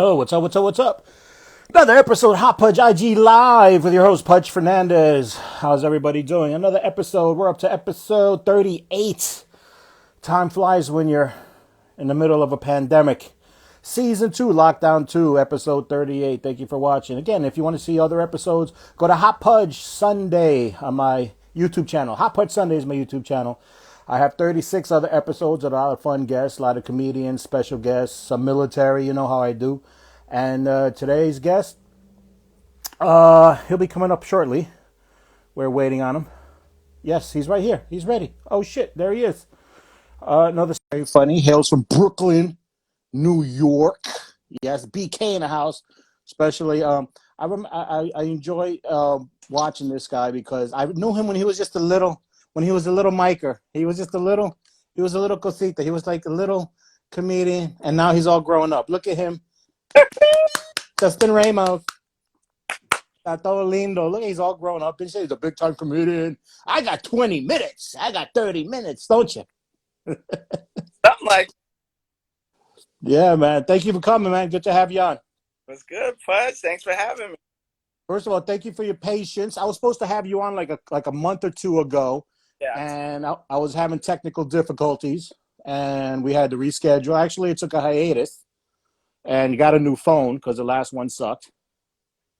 Oh, what's up, what's up, what's up? Another episode of Hot Pudge IG Live with your host, Pudge Fernandez. How's everybody doing? Another episode. We're up to episode 38. Time flies when you're in the middle of a pandemic. Season 2, Lockdown 2, episode 38. Thank you for watching. Again, if you want to see other episodes, go to Hot Pudge Sunday on my YouTube channel. Hot Pudge Sunday is my YouTube channel. I have 36 other episodes, a lot of fun guests, a lot of comedians, special guests, some military, you know how I do. And today's guest, he'll be coming up shortly. We're waiting on him. Yes, he's right here. He's ready. Oh, shit, there he is. Another very funny. Hails from Brooklyn, New York. Yes, BK in the house. Especially, I enjoy watching this guy because I knew him when he was just a little, when he was a little micer. He was just a little, he was a little cosita. He was like a little comedian, and now he's all grown up. Look at him, Justin Ramos. Está todo lindo. Look, he's all grown up. He's a big time comedian. I got 20 minutes. I got 30 minutes, don't you? Something like Yeah, man. Thank you for coming, man. Good to have you on. was good, Pudge. Thanks for having me. First of all, thank you for your patience. I was supposed to have you on like a month or two ago, Yeah, and I was having technical difficulties, and we had to reschedule. Actually, it took a hiatus, and you got a new phone because the last one sucked.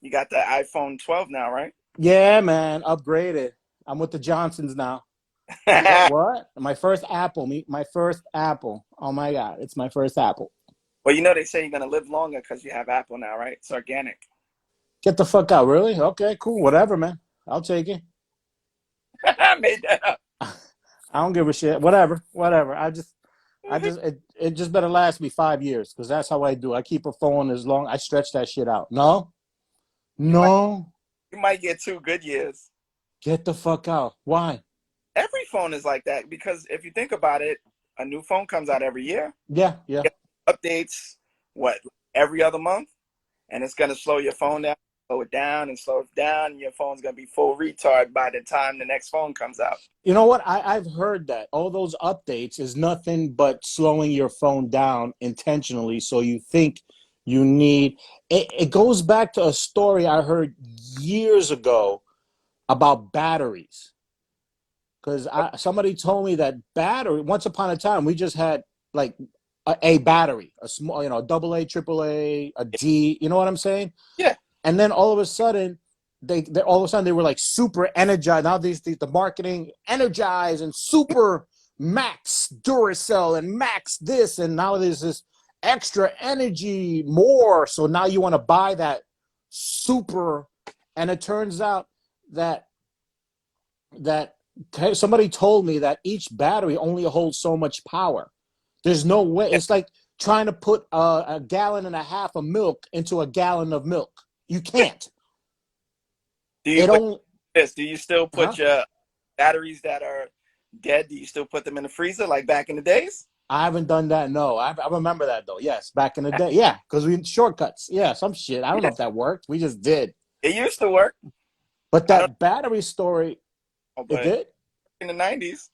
you got the iPhone 12 now, right? Yeah, man, upgraded. I'm with the Johnsons now. What? My first Apple. My first Apple. Oh my God, it's my first Apple. Well, you know they say you're gonna live longer because you have Apple now, right? It's organic. Get the fuck out, really? Okay, cool, whatever, man. I'll take it. I made that up. I don't give a shit. Whatever, whatever. It just better last me 5 years because that's how I do. I keep a phone as long. I stretch that shit out. No, You might no. you might get 2 good years. Get the fuck out. Why? Every phone is like that because if you think about it, a new phone comes out every year. Yeah, yeah. Get updates, what, every other month, and it's gonna slow your phone down, slow it down, and slow it down. And your phone's gonna be full retard by the time the next phone comes out. You know what? I've heard that all those updates is nothing but slowing your phone down intentionally. So you think you need. It goes back to a story I heard years ago about batteries. Because somebody told me that battery. Once upon a time, we just had like a battery, a small, double A, triple A D. You know what I'm saying? Yeah. And then all of a sudden, they all of a sudden they were like super energized. Now the marketing energized and super max Duracell and max this, and now there's this extra energy more. So now you want to buy that super, and it turns out that that somebody told me that each battery only holds so much power. There's no way. It's like trying to put a gallon and a half of milk into a gallon of milk. You can't. Do you It put only. this? Do you still Huh? put your batteries that are dead? Do you still put them in the freezer like back in the days? I haven't done that. No, I remember that though. Yes, back in the day. Yeah, because we shortcuts. Yeah, some shit. I don't know Yeah, if that worked. We just did. it used to work. But I don't that battery story, know, it but did. in the 90s,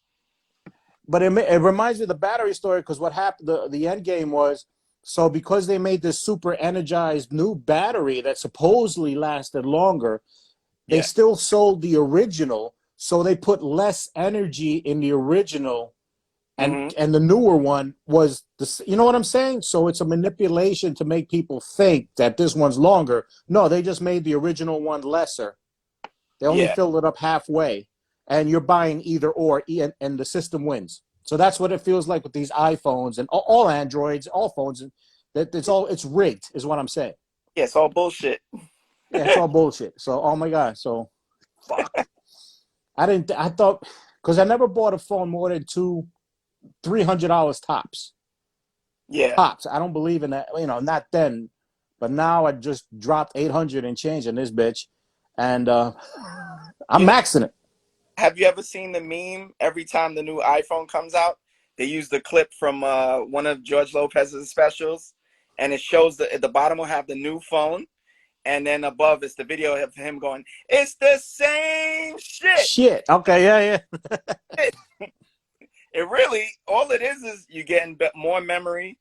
But it reminds me of the battery story because what happened, the end game was, so because they made this super energized new battery that supposedly lasted longer, they yeah. still sold the original, so they put less energy in the original, and Hmm. and the newer one was the, you know what I'm saying? So it's a manipulation to make people think that this one's longer. No, they just made the original one lesser. They only Yeah. filled it up halfway, and you're buying either or, and the system wins. So that's what it feels like with these iPhones and all Androids, all phones. That it's rigged, is what I'm saying. Yeah, it's all bullshit. Yeah, it's all bullshit. So, oh my God. So, fuck. I didn't. I thought because I never bought a phone more than $300 tops. Yeah. Tops. I don't believe in that. Not then, but now I just dropped 800 and change in this bitch, and I'm You know, maxing it. have you ever seen the meme every time the new iPhone comes out? They use the clip from one of George Lopez's specials, and it shows at the bottom will have the new phone, and then above is the video of him going, "It's the same shit." Shit. Okay. Yeah. Yeah. It really, all it is you getting more memory,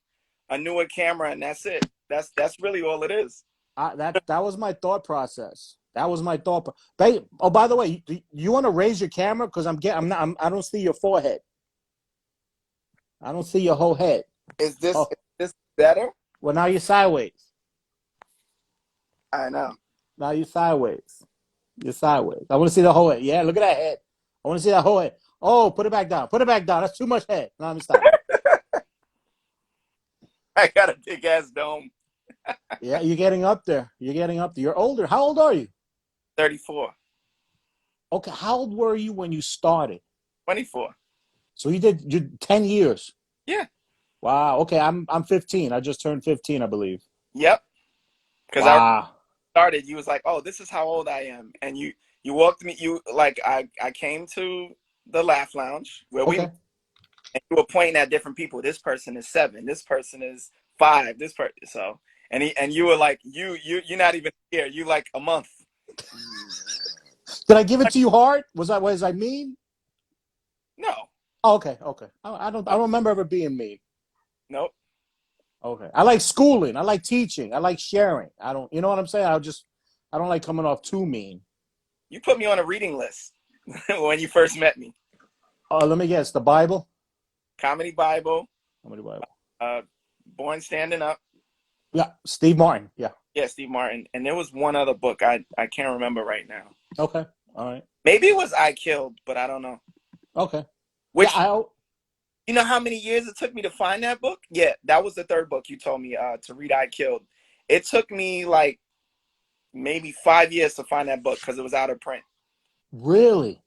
a newer camera, and that's it. That's really all it is. That was my thought process. That was my thought. Babe, oh, by the way, you want to raise your camera because I don't see your forehead. I don't see your whole head. Is Oh, this better? well, now you're sideways. I know. Now you're sideways. You're sideways. I want to see the whole head. Yeah, look at that head. I want to see that whole head. Oh, put it back down. Put it back down. That's too much head. No, let me stop. I got a big ass dome. Yeah, you're getting up there. You're getting up there. You're older. How old are you? 34. Okay, how old were you when you started? 24. So you 10 years. Yeah. Wow. Okay, I'm 15. I just turned 15, I believe. Yep. Because I Wow. started, you was like, "Oh, this is how old I am," and you walked me. You like I came to the Laugh Lounge where we Okay. met, and you were pointing at different people. This person is 7. This person is 5. This person so and you were like, you're not even here. You like a month. Did I give it to you hard? Was I mean? No. Oh, okay, okay. I don't remember ever being mean. Nope. Okay. I like schooling. I like teaching. I like sharing. I don't. You know what I'm saying? I don't like coming off too mean. You put me on a reading list when you first met me. Oh, let me guess. The Bible. Comedy Bible, Comedy Bible. Born Standing Up. Yeah. Steve Martin. Yeah. Yeah, Steve Martin. And there was one other book I can't remember right now. Okay. All right. Maybe it was I Killed, but I don't know. Okay. Yeah. Which you know how many years it took me to find that book? Yeah, that was the third book you told me to read. I Killed. It took me like maybe 5 years to find that book because it was out of print. Really.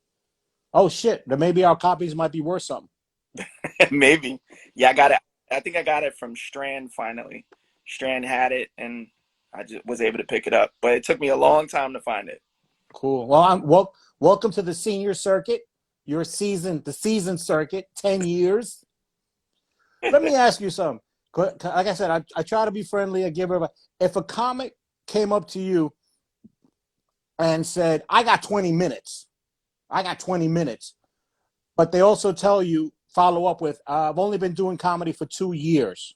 Oh shit. Then maybe our copies might be worth something. Maybe. Yeah, I got it. I think I got it from Strand finally. Strand had it, and I just was able to pick it up. But it took me a long time to find it. Cool. Well, welcome to the senior circuit. The season circuit, 10 years. Let me ask you something. Like I said, I try to be friendly. I give her. If a comic came up to you and said, "I got 20 minutes," but they also tell you follow up with, "I've only been doing comedy for 2 years."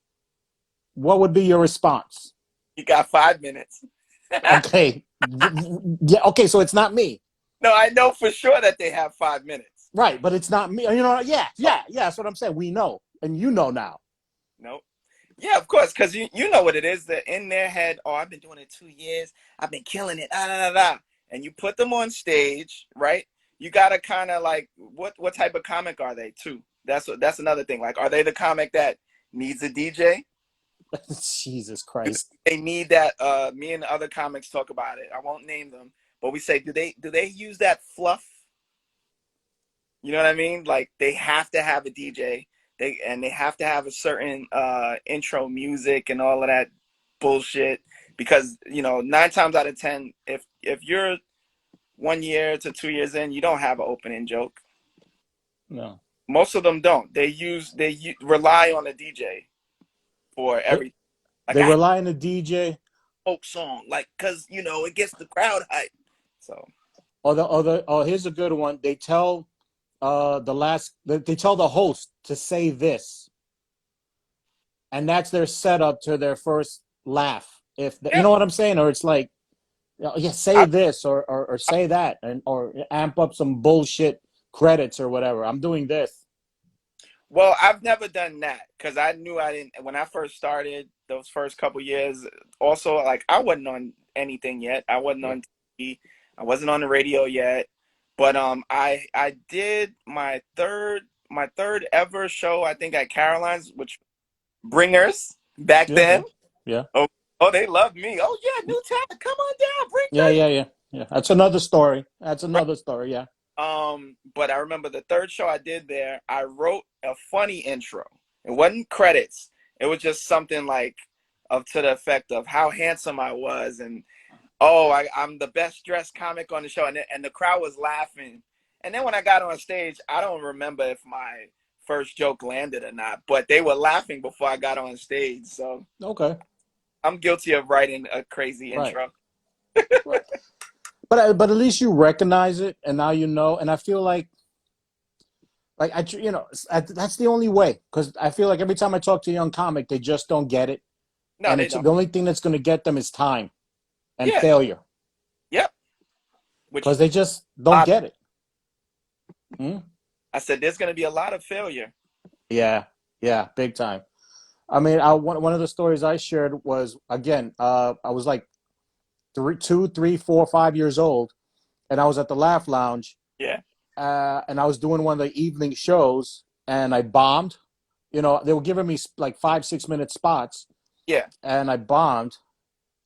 What would be your response? You got 5 minutes. Okay, yeah. Okay, so it's not me. No, I know for sure that they have 5 minutes. Right, but it's not me. You know, yeah. That's what I'm saying. We know, and you know now. Nope. Yeah, of course, because you know what it is. That in their head, oh, I've been doing it 2 years. I've been killing it. And you put them on stage, right? You gotta kind of like, what type of comic are they too? That's another thing. Like, are they the comic that needs a DJ? Jesus Christ. They need that. Me and the other comics talk about it. I won't name them, but we say, do they use that fluff? You know what I mean? Like they have to have a DJ. They have to have a certain intro music and all of that bullshit because 9 times out of 10, if you're 1 year to 2 years in, you don't have an opening joke. No. Most of them don't. They rely on a DJ for everything. Like They rely on the DJ. Folk song, like because it gets the crowd hype. So. Here's a good one. They tell they tell the host to say this, and that's their setup to their first laugh. You know what I'm saying, or it's like, say this or say that, or amp up some bullshit credits or whatever. I'm doing this. Well, I've never done that because I knew I didn't when I first started those first couple years. Also, like I wasn't on anything yet. I wasn't on TV. I wasn't on the radio yet. But I did my third ever show, I think, at Caroline's, which Bringers back then. Yeah. Oh, they loved me. Oh yeah, new talent. Come on down, Bringers. Yeah. That's another story. Yeah. But I remember the third show I did there, I wrote a funny intro. It wasn't credits. It was just something like to the effect of how handsome I was and I'm the best dressed comic on the show, and the crowd was laughing. And then when I got on stage, I don't remember if my first joke landed or not, but they were laughing before I got on stage. So okay, I'm guilty of writing a crazy intro. Right. But at least you recognize it, and now you know. And I feel like that's the only way, because I feel like every time I talk to a young comic, they just don't get it. No, and they it's don't. the only thing that's going to get them is time and Yeah. failure Yep. Which because they just don't I, get it. Hmm? I said there's going to be a lot of failure. Yeah, yeah, big time. I mean, one of the stories I shared was again, I was like 4, 5 years old, and I was at the Laugh Lounge, Yeah. and I was doing one of the evening shows, and I bombed. You know, they were giving me like 5, 6 minute spots, Yeah. and I bombed.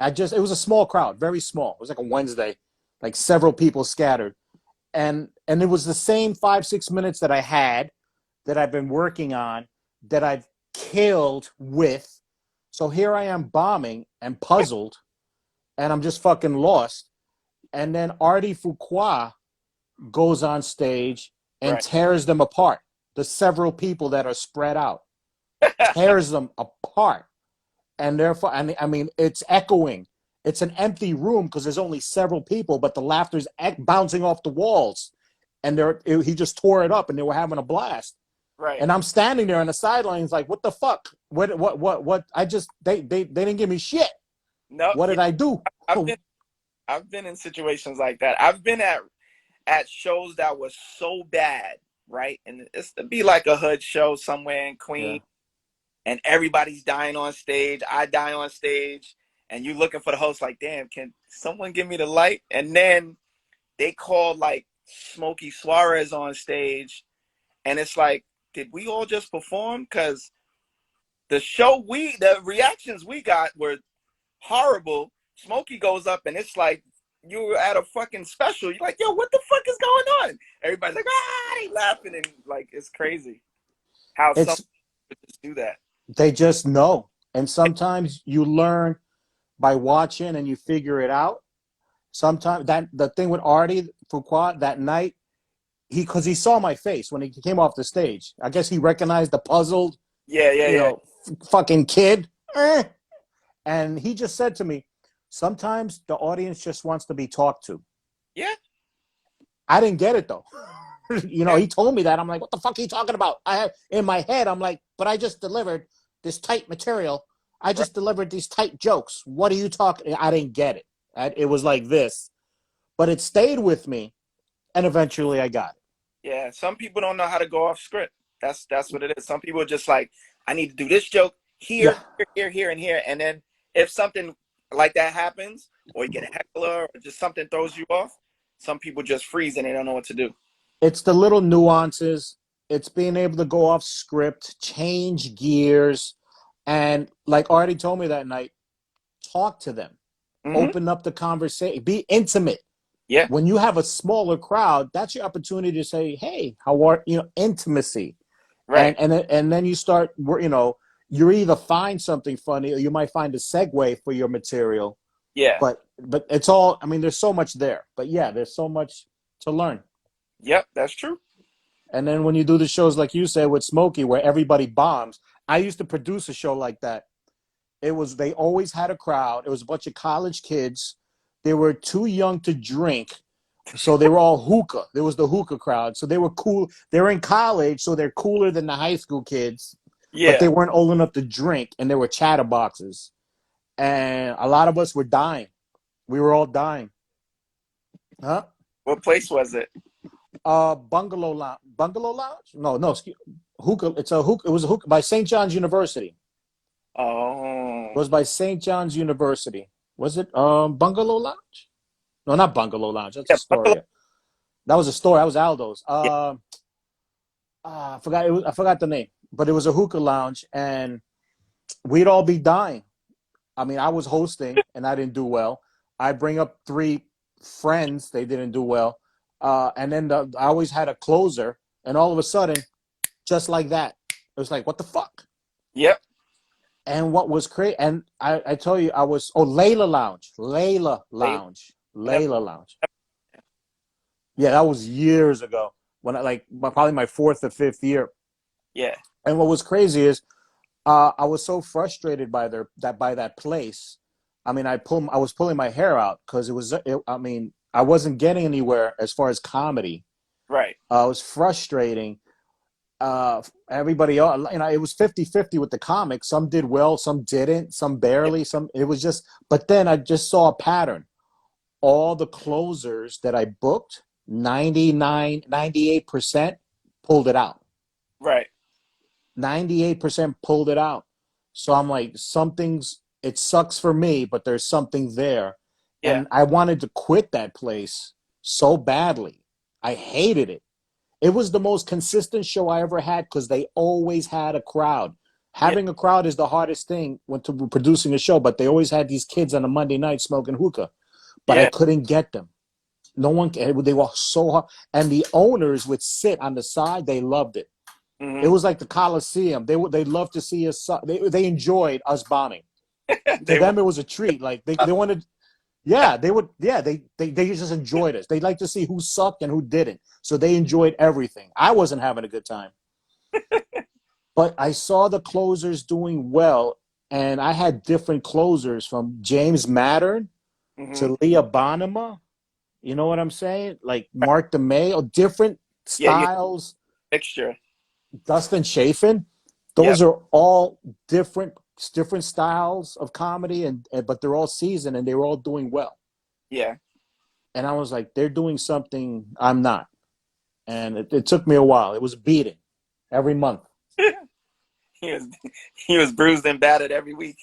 It was a small crowd, very small. It was like a Wednesday, like several people scattered, and it was the same 5, 6 minutes that I had that I've been working on that I've killed with. So here I am bombing and puzzled, and I'm just fucking lost. And then Artie Fuqua goes on stage and Right. tears them apart. The several people that are spread out, tears them apart. And therefore, I mean, it's echoing. It's an empty room because there's only several people, but the laughter's bouncing off the walls. And he just tore it up, and they were having a blast. Right. And I'm standing there on the sidelines, like, what the fuck? What? They didn't give me shit. No. What Yeah. did I do? I've been I've been in situations like that. I've been at shows that was so bad, right? And it's to be like a hood show somewhere in Yeah. Queens, and everybody's dying on stage. I die on stage, and you looking for the host, like, damn, can someone give me the light? And then they called like Smokey Suarez on stage, and it's like, did we all just perform? Because the reactions we got were horrible. Smokey goes up, and it's like you were at a fucking special. You're like, yo, what the fuck is going on? Everybody's like, they laughing, and like, it's crazy how some It's people just do that. They just know. And sometimes you learn by watching and you figure it out. Sometimes that the thing with Artie Fuqua that night, because he saw my face when he came off the stage. I guess he recognized the puzzled, Yeah, yeah, you yeah, know, fucking kid. And he just said to me, sometimes the audience just wants to be talked to. yeah, I didn't get it though. yeah. He told me that. I'm like, what the fuck are you talking about? I have in my head, I'm like, but I just delivered this tight material. I Right. just delivered these tight jokes. What are you talking? I didn't get it. It was like this, but it stayed with me, and eventually I got it. Yeah, some people don't know how to go off script. That's what it is. Some people are just like, I need to do this joke Yeah, here, and here. And then if something like that happens, or you get a heckler, or just something throws you off, some people just freeze and they don't know what to do. it's the little nuances. It's being able to go off script, change gears, and like Artie told me that night, talk to them, Hmm. open up the conversation, be intimate. Yeah, When you have a smaller crowd, that's your opportunity to say, "Hey, how are intimacy?" right. And then you start, you either find something funny or you might find a segue for your material. Yeah, But it's all. I mean, there's so much there. But yeah, there's so much to learn. yep, that's true. And then when you do the shows like you said with Smokey, where everybody bombs, I used to produce a show like that. They always had a crowd. It was a bunch of college kids. They were too young to drink, so they were all hookah. There was the hookah crowd, so they were cool. They're in college, so they're cooler than the high school kids, but Yeah. they weren't old enough to drink, and they were chatterboxes. And a lot of us were dying. We were all dying. Huh? What place was it? Bungalow Lounge. Bungalow Lounge? No, no. Hookah. It's a hookah. It was a hookah by St. John's University. It Oh, was by St. John's University. Was it Bungalow Lounge? No, not Bungalow Lounge. That's yeah, Buffalo. Astoria. That was Astoria. That was Aldo's. Yeah, I forgot. I forgot the name, but it was a hookah lounge, and we'd all be dying. I mean, I was hosting, and I didn't do well. I bring up three friends; they didn't do well, and then I always had a closer, and all of a sudden, just like that, it was like, what the fuck? yep. And what was crazy, and I tell you, I was Layla Lounge, Layla Late. Lounge, Layla Lounge. Yeah, that was years ago when probably my fourth or fifth year. Yeah, And what was crazy is I was so frustrated by that place. I mean, I was pulling my hair out because I mean, I wasn't getting anywhere as far as comedy. right. It was frustrating, Everybody else, it was 50-50 with the comics. Some did well, some didn't, some Yeah. barely, some, it was just, but then I just saw a pattern. All the closers that I booked, 98% pulled it out. Right. 98% pulled it out. So I'm like, it sucks for me, but there's something there. Yeah. And I wanted to quit that place so badly. I hated it. It was the most consistent show I ever had because they always had a crowd. Yeah. Having a crowd is the hardest thing when to producing a show, but they always had these kids on a Monday night smoking hookah. But I Yeah. couldn't get them. No one, they were so hard. And the owners would sit on the side. They loved it. It Hmm. was like the Coliseum. They loved to see us. They enjoyed us bombing. To They were. them, it was a treat. Like they wanted, yeah, they would, yeah, they just enjoyed us. They like to see who sucked and who didn't. So they enjoyed everything. I wasn't having a good time, but I saw the closers doing well, and I had different closers from James Mattern Hmm. to Leah Bonema. You know what I'm saying? Like Mark DeMeo, different Yeah. You styles. mixture. Dustin Chafin. Yep. Those are all different styles of comedy, but they're all seasoned and they're all doing well. Yeah. And I was like, they're doing something I'm not. And it took me a while. It was a beating every month. he was he was bruised and battered every week.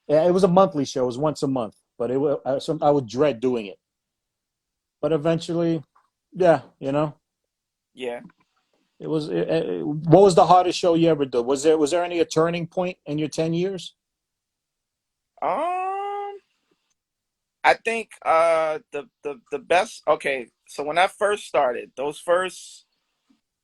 Yeah, it was a monthly show. It was once a month, but I would dread doing it. But eventually, yeah, Yeah. what was the hardest show you ever did? Was there any a turning point in your 10 years? Um, I think the best. Okay, so when I first started, those first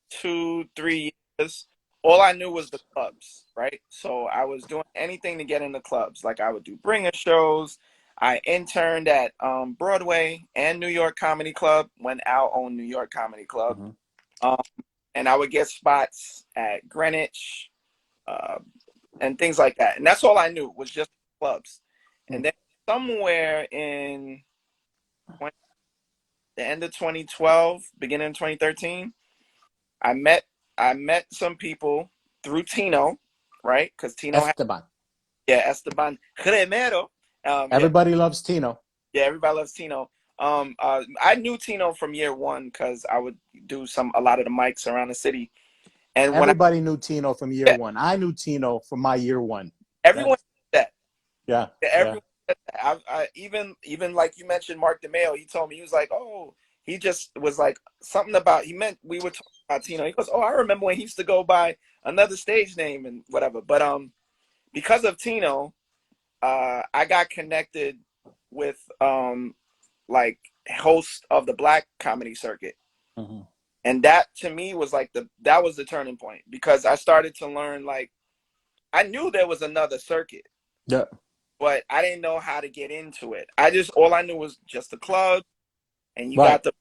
2 3 years, all I knew was the clubs, right? So I was doing anything to get in the clubs. Like I would do bringer shows. I interned at Broadway and New York Comedy Club when Al owned New York Comedy Club. Mm-hmm. Um, and I would get spots at Greenwich, uh, and things like that. And that's all I knew was just clubs. And then somewhere in 20, the end of 2012, beginning of 2013, I met I met some people through Tino, right? Because Tino had, Esteban. yeah, Esteban Cremero. Yeah, Everybody loves Tino. yeah, everybody loves Tino. I knew Tino from year one because I would do a lot of the mics around the city. And when I, Everybody knew Tino from year yeah, one. I knew Tino from my year one. everyone That's did that. yeah, Yeah, yeah. everyone did that. Even like you mentioned Mark DeMeo, he told me, he was like, oh, he just was like something about, he meant we were talking about Tino. He goes, oh, I remember when he used to go by another stage name and whatever. But because of Tino, I got connected with like host of the Black comedy circuit. Mm-hmm. And that to me was like that was the turning point because I started to learn, like, I knew there was another circuit, Yeah, but I didn't know how to get into it. All I knew was just the club, and you right. got the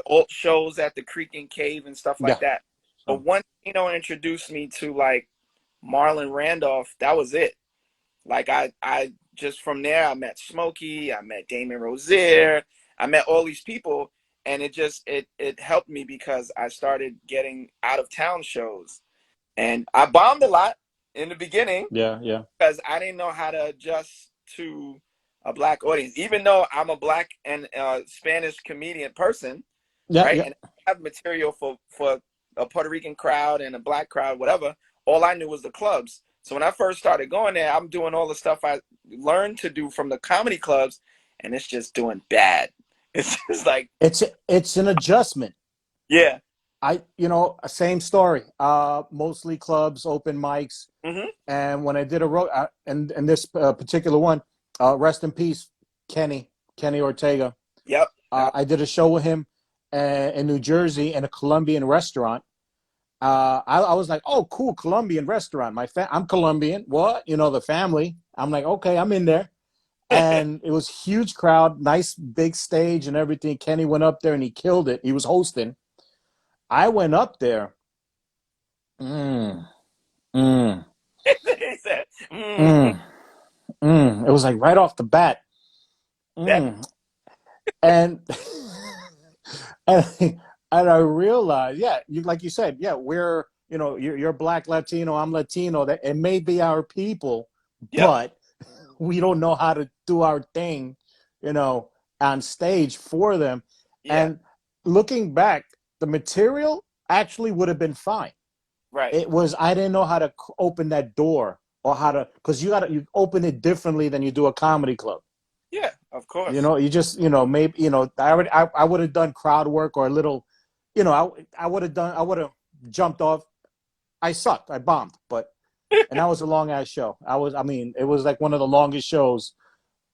alt shows at the Creek and Cave and stuff like Yeah. that. But So once introduced me to like Marlon Randolph, that was it. Like I just from there I met Smokey, I met Damon Rozier, I met all these people, and it helped me because I started getting out of town shows, and I bombed a lot in the beginning yeah, yeah, because I didn't know how to adjust to a Black audience, even though I'm a Black and Spanish comedian person, yeah, right? yeah. And I have material for a Puerto Rican crowd and a Black crowd, whatever. All I knew was the clubs. So when I first started going there, I'm doing all the stuff I learned to do from the comedy clubs, and it's just doing bad. It's just like, It's an adjustment. yeah, Same story. Mostly clubs, open mics, mm-hmm, and when I did and this particular one, rest in peace, Kenny Ortega. yep, I did a show with him in New Jersey in a Colombian restaurant. I was like, oh, cool, Colombian restaurant. I'm Colombian. What? The family. I'm like, okay, I'm in there. And it was huge crowd, nice big stage and everything. Kenny went up there and he killed it. He was hosting. I went up there. Mm, mm, he said, mm, It was like right off the bat. that, Mm. And and I realized, yeah, like you said, yeah, we're you're black Latino, I'm Latino. That it may be our people, Yep. but we don't know how to do our thing, you know, on stage for them. Yeah. And looking back, the material actually would have been fine. Right. It was I didn't know how to open that door or how to because you open it differently than you do a comedy club. Yeah. Of course. You just maybe I would have done crowd work or a little, I would have jumped off. I sucked. I bombed, and that was a long ass show. I mean, it was like one of the longest shows.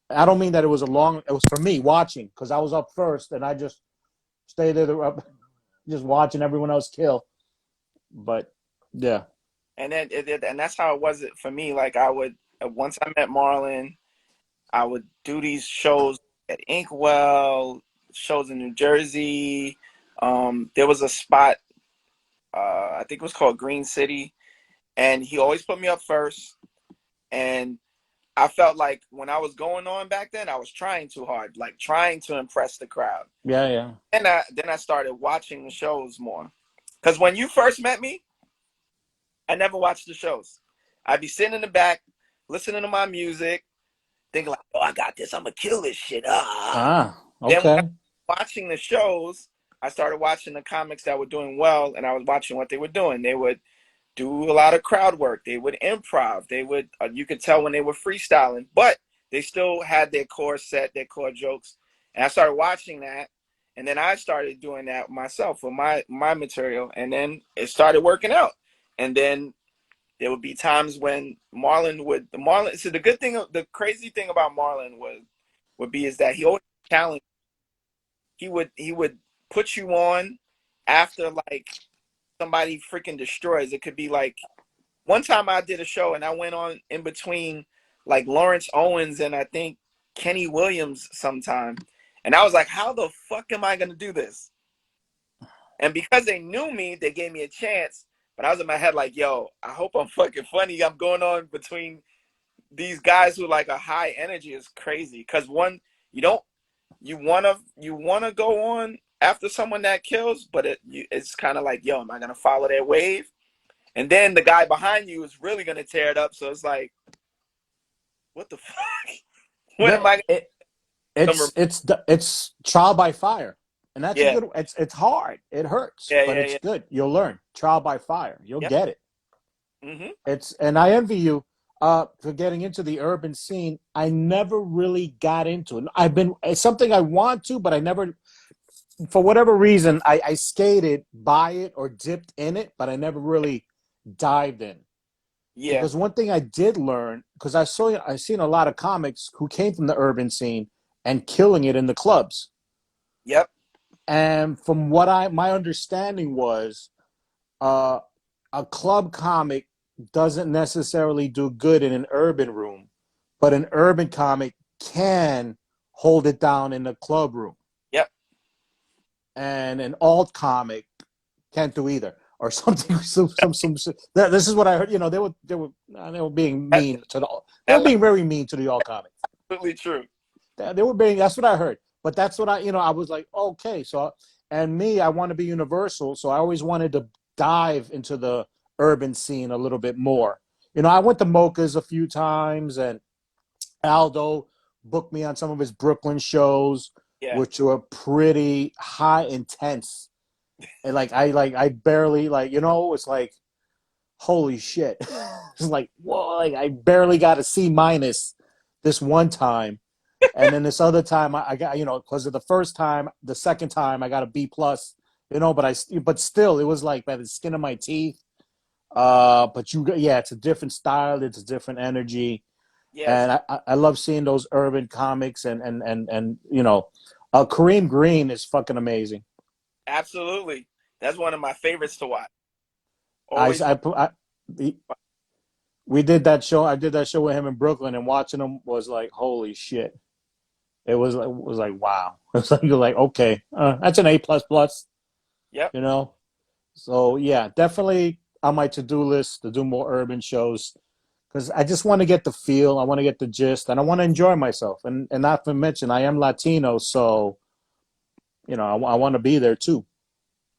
I don't mean that it was it was for me watching because I was up first and I just stayed there, just watching everyone else kill. But yeah, And then and that's how it was for me. Like I would once I met Marlon, I would do these shows at Inkwell, shows in New Jersey. There was a spot, I think it was called Green City, and he always put me up first. And I felt like when I was going on back then, I was trying too hard, like trying to impress the crowd. yeah. And then I started watching the shows more. Because when you first met me, I never watched the shows. I'd be sitting in the back, listening to my music, thinking like, "Oh, I got this. I'm gonna kill this shit." Then when I Okay. was watching the shows, I started watching the comics that were doing well, and I was watching what they were doing. They would do a lot of crowd work. They would improv. They would you could tell when they were freestyling, but they still had their core set, their core jokes. And I started watching that, and then I started doing that myself with my material, and then it started working out. And then there would be times when Marlon. So the crazy thing about Marlon would be is that he always challenged. He would put you on after like somebody freaking destroys. It could be like one time I did a show and I went on in between like Lawrence Owens and I think Kenny Williams sometime. And I was like, how the fuck am I going to do this? And because they knew me, they gave me a chance. But I was in my head like, yo, I hope I'm fucking funny. I'm going on between these guys who like a high energy is crazy. Because one, you don't, you wanna go on after someone that kills, but it's kind of like, yo, am I gonna follow their wave? And then the guy behind you is really gonna tear it up. So it's like, what the fuck? When am That I it, gonna? it's trial by fire, and that's a Yeah, good. It's hard. It hurts, yeah, but yeah, it's yeah. good. You'll learn trial by fire. You'll Yep. get it. Mhm. And I envy you for getting into the urban scene. I never really got into it. It's something I want to, but I never, for whatever reason, I skated by it or dipped in it, but I never really dived in. Yeah. Because one thing I did learn, because I've seen a lot of comics who came from the urban scene and killing it in the clubs. Yep. And from what my understanding was, uh, a club comic doesn't necessarily do good in an urban room, but an urban comic can hold it down in the club room. Yep. And an alt comic can't do either, or something. This is what I heard. They were being That, mean to the. They were that's being very mean to the alt comics. absolutely true. They were being. That's what I heard. But that's what I was like, okay. So, and me, I want to be universal. So I always wanted to dive into the urban scene a little bit more. I went to Mocha's a few times, and Aldo booked me on some of his Brooklyn shows, Yeah. which were pretty high intense. And I barely it's like holy shit. It's like whoa, like I barely got a C minus this one time. And then this other time I got, because of the first time, the second time I got a B plus, but still it was like by the skin of my teeth. But yeah, it's a different style, it's a different energy, Yes. and I love seeing those urban comics and Kareem Green is fucking amazing. Absolutely. That's one of my favorites to watch. I, Always. I, I we did that show. I did that show with him in Brooklyn, and watching him was like holy shit. It was like wow. It's like you're like okay, that's an A plus plus, Yep. you know. So yeah, definitely on my to do list to do more urban shows because I just want to get the feel, I want to get the gist, and I want to enjoy myself. And not to mention, I am Latino, so I want to be there too.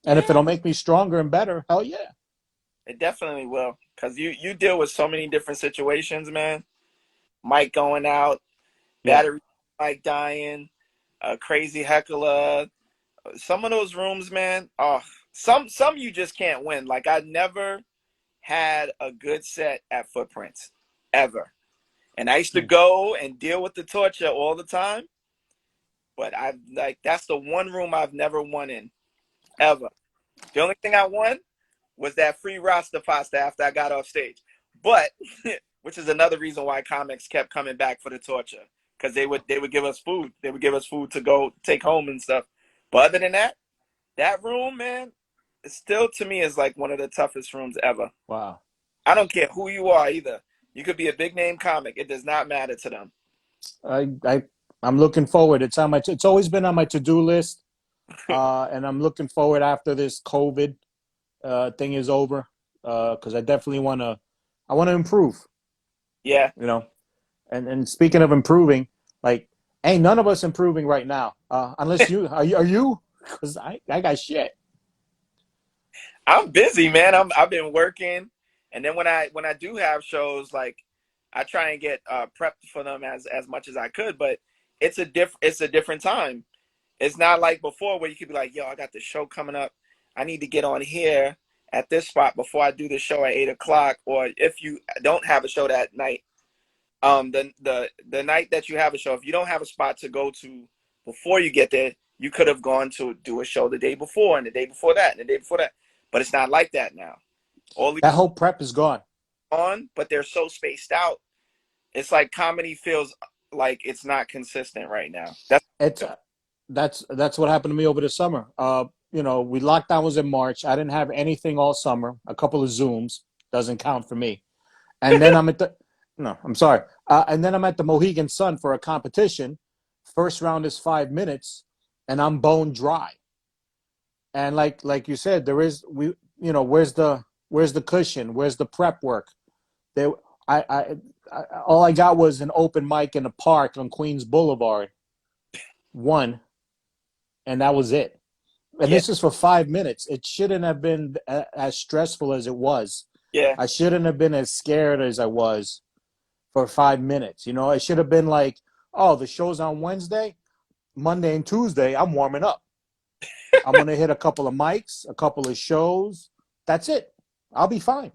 And if Yeah. it'll make me stronger and better, hell yeah. It definitely will, because you deal with so many different situations, man. Mic going out, Yeah. battery mic dying, a crazy heckler. Some of those rooms, man. Oh, some you just can't win. Like I never had a good set at Footprints ever, and I used to Mm. go and deal with the torture all the time. But I like that's the one room I've never won in ever. The only thing I won was that free Rasta pasta after I got off stage. But which is another reason why comics kept coming back for the torture, because they would give us food. They would give us food to go take home and stuff. But other than that, that room, man, it still to me is like one of the toughest rooms ever. Wow. I don't care who you are either. You could be a big name comic. It does not matter to them. I I I'm looking forward. It's on my. It's always been on my to-do list. And I'm looking forward after this COVID thing is over, because I definitely I want to improve. Yeah. You know, and speaking of improving, like, ain't none of us improving right now, unless you are. Are you? Because I got shit. I'm busy, man. I've been working, and then when I do have shows, like I try and get prepped for them as much as I could. But it's a different time. It's not like before where you could be like, yo, I got the show coming up. I need to get on here at this spot before I do the show at 8 o'clock. Or if you don't have a show that night, the night that you have a show, if you don't have a spot to go to before you get there, you could have gone to do a show the day before and the day before that and the day before that. But it's not like that now. All That these whole prep is gone. on, but they're so spaced out. It's like comedy feels like it's not consistent right now. That's It's that's what happened to me over the summer. We lockdown was in March. I didn't have anything all summer. A couple of Zooms doesn't count for me. And then I'm at the no, I'm sorry. And then I'm at the Mohegan Sun for a competition. First round is 5 minutes, and I'm bone dry. And like you said, there is we where's the cushion? Where's the prep work? There, I all I got was an open mic in a park on Queens Boulevard, one, and that was it. And yeah, this is for 5 minutes. It shouldn't have been as stressful as it was. yeah, I shouldn't have been as scared as I was for 5 minutes. It should have been like, oh, the show's on Wednesday, Monday and Tuesday. I'm warming up. I'm gonna hit a couple of mics, a couple of shows. That's it. I'll be fine.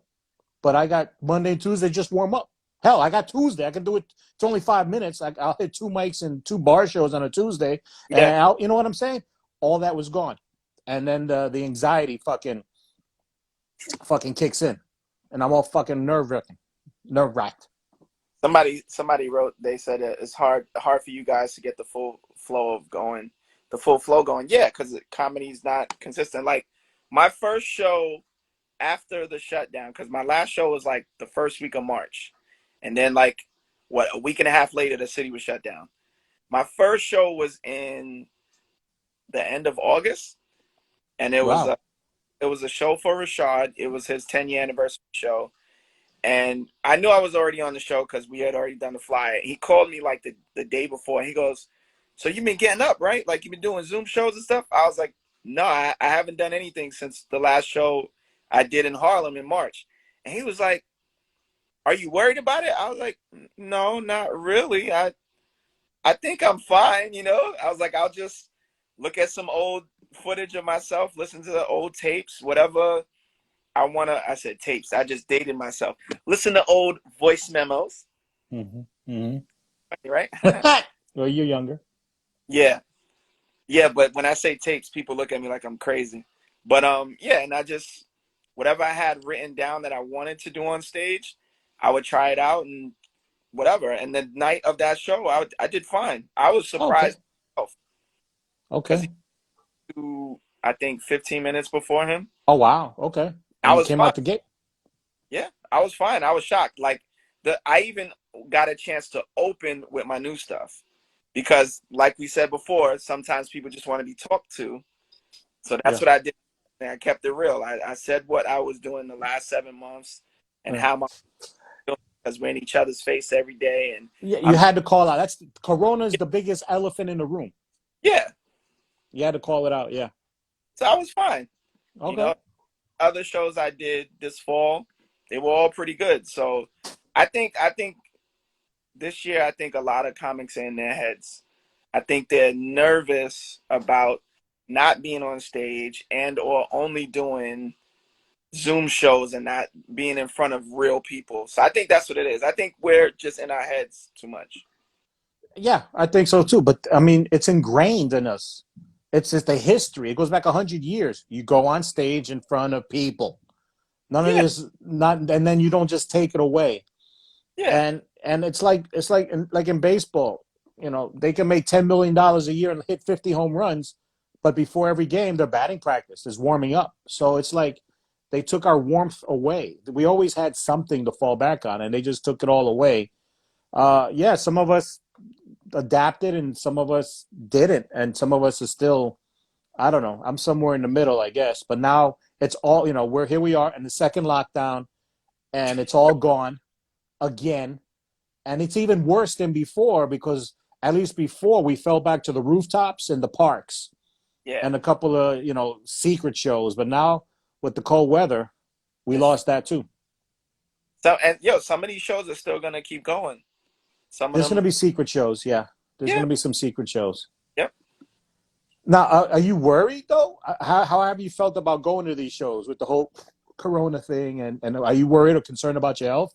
But I got Monday and Tuesday just warm up. Hell, I got Tuesday. I can do it. It's only 5 minutes. I'll hit two mics and two bar shows on a Tuesday, and yeah. you know what I'm saying? All that was gone, and then the anxiety fucking kicks in, and I'm all fucking nerve wracked. Somebody wrote. They said it's hard for you guys to get the full flow going. Yeah, because comedy's not consistent. Like my first show after the shutdown, because my last show was like the first week of March, and then like a week and a half later the city was shut down. My first show was in the end of August, and Wow. it was a show for Rashad. It was his 10-year anniversary show, and I knew I was already on the show because we had already done the flyer. He called me like the day before. He goes, "So you've been getting up, right? Like you've been doing Zoom shows and stuff?" I was like, "No, I haven't done anything since the last show I did in Harlem in March." And he was like, "Are you worried about it?" I was like, "No, not really. I think I'm fine, you know." I was like, "I'll just look at some old footage of myself, listen to the old tapes, whatever I said tapes. I just dated myself. Listen to old voice memos, Mm-hmm. Mm-hmm. right?" Well, you're younger. Yeah. Yeah, but when I say tapes, people look at me like I'm crazy. But yeah, and I just whatever I had written down that I wanted to do on stage, I would try it out and whatever. And the night of that show, I did fine. I was Okay. surprised myself because Okay. he do I think 15 minutes before him. Oh wow. Okay. I And you was came fine. out the gate. Yeah, I was fine. I was shocked. Like I even got a chance to open with my new stuff because, like we said before, sometimes people just want to be talked to. So that's Yeah. what I did. And I kept it real. I said what I was doing the last 7 months and Yeah. how my because we're in each other's face every day, and Yeah. You I'm had to call out. Corona is the biggest elephant in the room. yeah. You had to call it out. Yeah. So I was fine. You Okay. know, other shows I did this fall, they were all pretty good. So I think this year I think a lot of comics are in their heads. I think they're nervous about not being on stage and or only doing Zoom shows and not being in front of real people. So I think that's what it is. I think we're just in our heads too much. Yeah, I think so too. But I mean, it's ingrained in us. It's just a history. It goes back 100 years. You go on stage in front of people. None of Yeah, this, not, and then you don't just take it away. yeah, And it's like in baseball. They can make $10 million a year and hit 50 home runs, but before every game, their batting practice is warming up. So it's like they took our warmth away. We always had something to fall back on, and they just took it all away. Yeah, some of us adapted and some of us didn't, and some of us are still. I don't know. I'm somewhere in the middle, I guess. But now it's all we're here. We are in the second lockdown, and it's all gone again, and it's even worse than before because at least before we fell back to the rooftops and the parks yeah. and a couple of secret shows. But now with the cold weather, we It's, lost that too. so and yo, some of these shows are still gonna keep going. Some of There's going them, to be secret shows. Yeah, there's going yeah, to be some secret shows. yep. Now, are you worried though? How have you felt about going to these shows with the whole Corona thing? And are you worried or concerned about your health?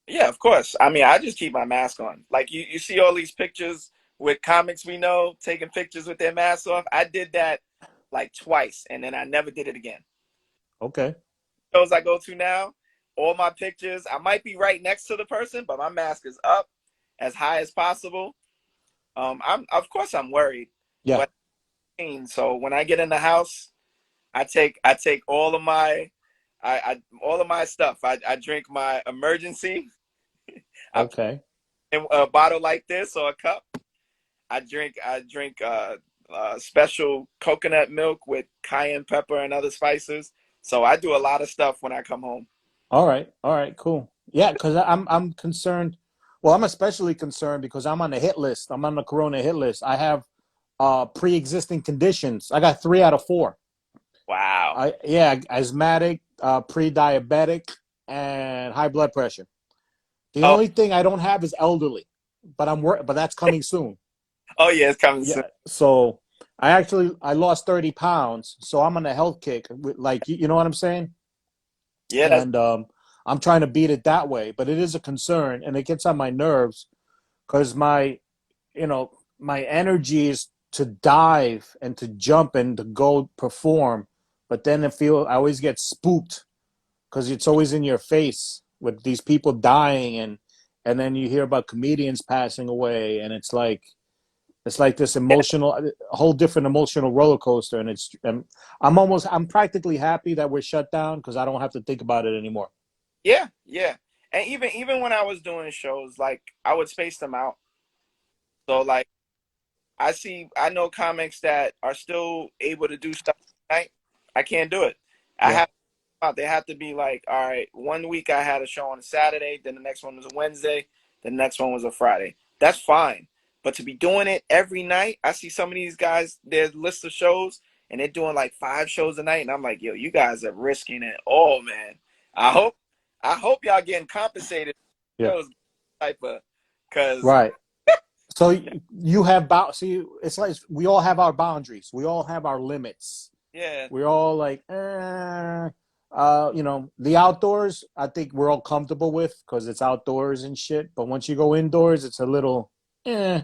Yeah, of course. I mean, I just keep my mask on. Like you see all these pictures with comics we know taking pictures with their masks off. I did that like twice, and then I never did it again. Okay. Shows I go to now, all my pictures, I might be right next to the person, but my mask is up as high as possible. I'm of course I'm worried, Yeah. but so when I get in the house, I take all of my stuff. I drink my emergency. I put Okay. in a bottle like this or a cup. I drink special coconut milk with cayenne pepper and other spices. So I do a lot of stuff when I come home. All right. All right. Cool. Yeah, because I'm concerned. Well, I'm especially concerned because I'm on the hit list. I'm on the Corona hit list. I have pre-existing conditions. I got 3 out of 4. Wow. Asthmatic, pre-diabetic, and high blood pressure. The Oh, only thing I don't have is elderly, but but that's coming soon. oh yeah, it's coming soon. Yeah. So I lost 30 pounds, so I'm on a health kick. Like you know what I'm saying? Yeah, that's And I'm trying to beat it that way, but it is a concern, and it gets on my nerves because my energy is to dive and to jump and to go perform, but then I always get spooked because it's always in your face with these people dying, and then you hear about comedians passing away, and it's like this emotional, a whole different emotional roller coaster, and I'm practically happy that we're shut down because I don't have to think about it anymore. yeah, yeah. And even when I was doing shows, like I would space them out. So like I know comics that are still able to do stuff at night. I can't do it. I Yeah, have they have to be like, all right, one week I had a show on a Saturday, then the next one was a Wednesday, the next one was a Friday. That's fine. But to be doing it every night, I see some of these guys, their list of shows, and they're doing like 5 shows a night, and I'm like, yo, you guys are risking it all, man. I hope I hope y'all getting compensated for yeah, shows type of because right. So you have see, it's like we all have our boundaries. We all have our limits. yeah, We're all like, the outdoors. I think we're all comfortable with because it's outdoors and shit. But once you go indoors, it's a little, eh.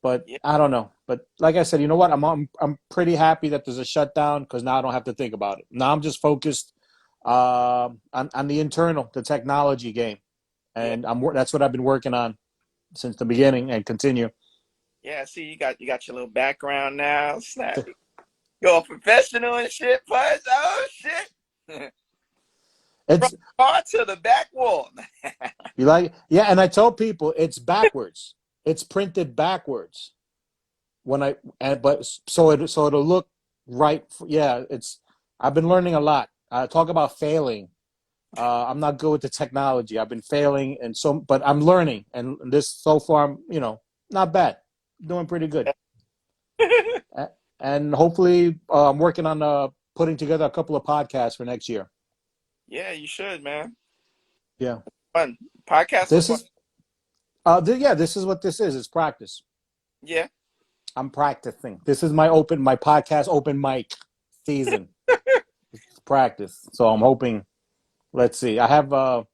But yeah, I don't know. But like I said, you know what? I'm pretty happy that there's a shutdown because now I don't have to think about it. Now I'm just focused on the internal, the technology game, yeah. and that's what I've been working on since the beginning and continue. Yeah, see, you got your little background now. Snap. You're all professional and shit, Pudge. Oh shit. From It's the car to the back wall. you like yeah, and I tell people it's backwards. It's printed backwards when but so it'll look right. Yeah, it's I've been learning a lot. Talk about failing. I'm not good with the technology. I've been failing, but I'm learning, and this so far, not bad, doing pretty good. And hopefully, I'm working on putting together a couple of podcasts for next year. Yeah, you should, man. Yeah. Fun. Podcasts are This fun. is this is what this is. It's practice. Yeah. I'm practicing. This is my podcast open mic season. It's practice. So I'm hoping. Let's see. I have I